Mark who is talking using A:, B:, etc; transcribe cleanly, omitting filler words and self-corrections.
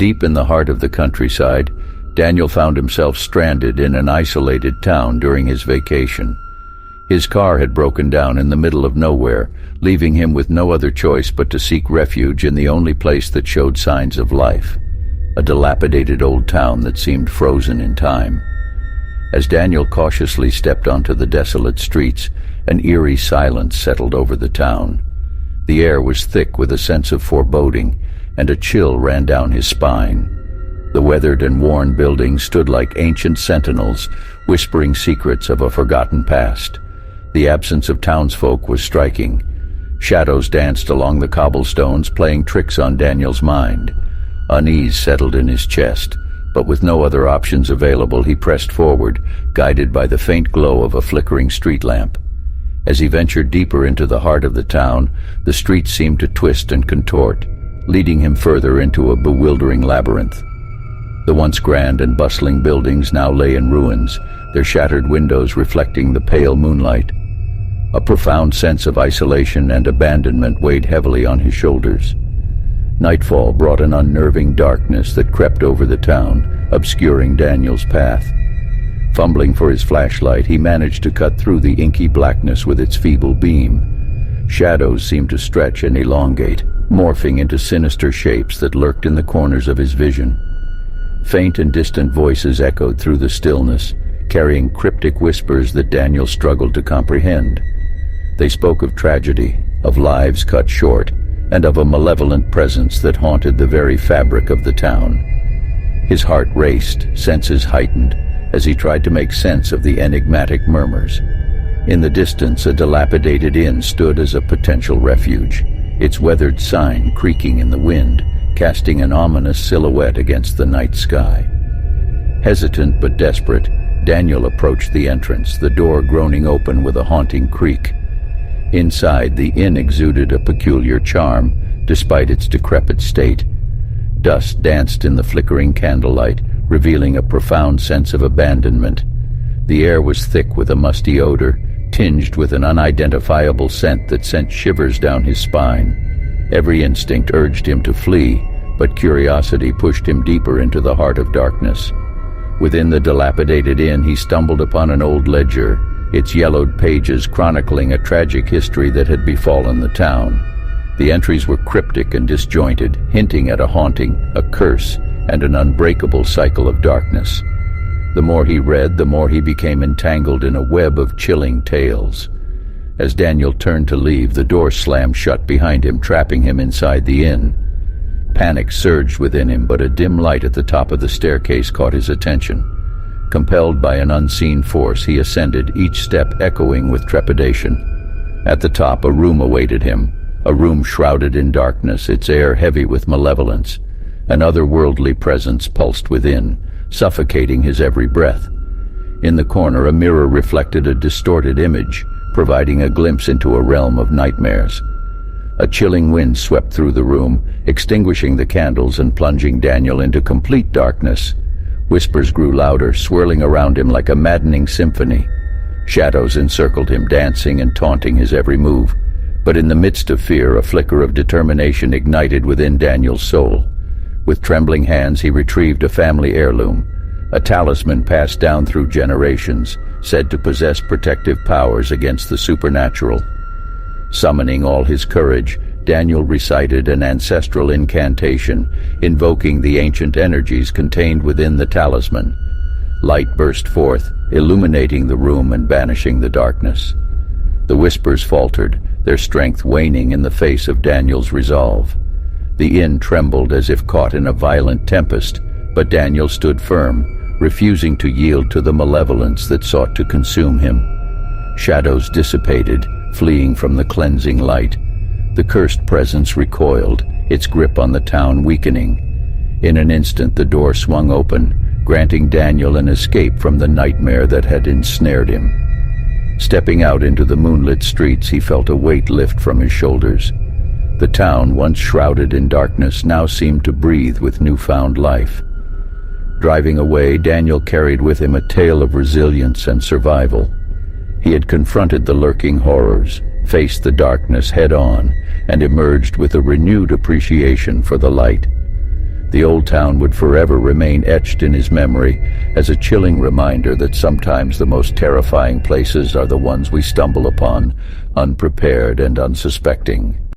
A: Deep in the heart of the countryside, Daniel found himself stranded in an isolated town during his vacation. His car had broken down in the middle of nowhere, leaving him with no other choice but to seek refuge in the only place that showed signs of life, a dilapidated old town that seemed frozen in time. As Daniel cautiously stepped onto the desolate streets, an eerie silence settled over the town. The air was thick with a sense of foreboding, and a chill ran down his spine. The weathered and worn buildings stood like ancient sentinels, whispering secrets of a forgotten past. The absence of townsfolk was striking. Shadows danced along the cobblestones, playing tricks on Daniel's mind. Unease settled in his chest, but with no other options available, he pressed forward, guided by the faint glow of a flickering street lamp. As he ventured deeper into the heart of the town, the streets seemed to twist and contort, leading him further into a bewildering labyrinth. The once grand and bustling buildings now lay in ruins, their shattered windows reflecting the pale moonlight. A profound sense of isolation and abandonment weighed heavily on his shoulders. Nightfall brought an unnerving darkness that crept over the town, obscuring Daniel's path. Fumbling for his flashlight, he managed to cut through the inky blackness with its feeble beam. Shadows seemed to stretch and elongate, morphing into sinister shapes that lurked in the corners of his vision. Faint and distant voices echoed through the stillness, carrying cryptic whispers that Daniel struggled to comprehend. They spoke of tragedy, of lives cut short, and of a malevolent presence that haunted the very fabric of the town. His heart raced, senses heightened, as he tried to make sense of the enigmatic murmurs. In the distance, a dilapidated inn stood as a potential refuge, its weathered sign creaking in the wind, casting an ominous silhouette against the night sky. Hesitant but desperate, Daniel approached the entrance, the door groaning open with a haunting creak. Inside, the inn exuded a peculiar charm, despite its decrepit state. Dust danced in the flickering candlelight, revealing a profound sense of abandonment. The air was thick with a musty odor, tinged with an unidentifiable scent that sent shivers down his spine. Every instinct urged him to flee, but curiosity pushed him deeper into the heart of darkness. Within the dilapidated inn, he stumbled upon an old ledger, its yellowed pages chronicling a tragic history that had befallen the town. The entries were cryptic and disjointed, hinting at a haunting, a curse, and an unbreakable cycle of darkness. The more he read, the more he became entangled in a web of chilling tales. As Daniel turned to leave, the door slammed shut behind him, trapping him inside the inn. Panic surged within him, but a dim light at the top of the staircase caught his attention. Compelled by an unseen force, he ascended, each step echoing with trepidation. At the top, a room awaited him, a room shrouded in darkness, its air heavy with malevolence. An otherworldly presence pulsed within, suffocating his every breath. In the corner, a mirror reflected a distorted image, providing a glimpse into a realm of nightmares. A chilling wind swept through the room, extinguishing the candles and plunging Daniel into complete darkness. Whispers grew louder, swirling around him like a maddening symphony. Shadows encircled him, dancing and taunting his every move. But in the midst of fear, a flicker of determination ignited within Daniel's soul. With trembling hands, he retrieved a family heirloom, a talisman passed down through generations, said to possess protective powers against the supernatural. Summoning all his courage, Daniel recited an ancestral incantation, invoking the ancient energies contained within the talisman. Light burst forth, illuminating the room and banishing the darkness. The whispers faltered, their strength waning in the face of Daniel's resolve. The inn trembled as if caught in a violent tempest, but Daniel stood firm, refusing to yield to the malevolence that sought to consume him. Shadows dissipated, fleeing from the cleansing light. The cursed presence recoiled, its grip on the town weakening. In an instant, the door swung open, granting Daniel an escape from the nightmare that had ensnared him. Stepping out into the moonlit streets, he felt a weight lift from his shoulders. The town, once shrouded in darkness, now seemed to breathe with newfound life. Driving away, Daniel carried with him a tale of resilience and survival. He had confronted the lurking horrors, faced the darkness head-on, and emerged with a renewed appreciation for the light. The old town would forever remain etched in his memory as a chilling reminder that sometimes the most terrifying places are the ones we stumble upon, unprepared and unsuspecting.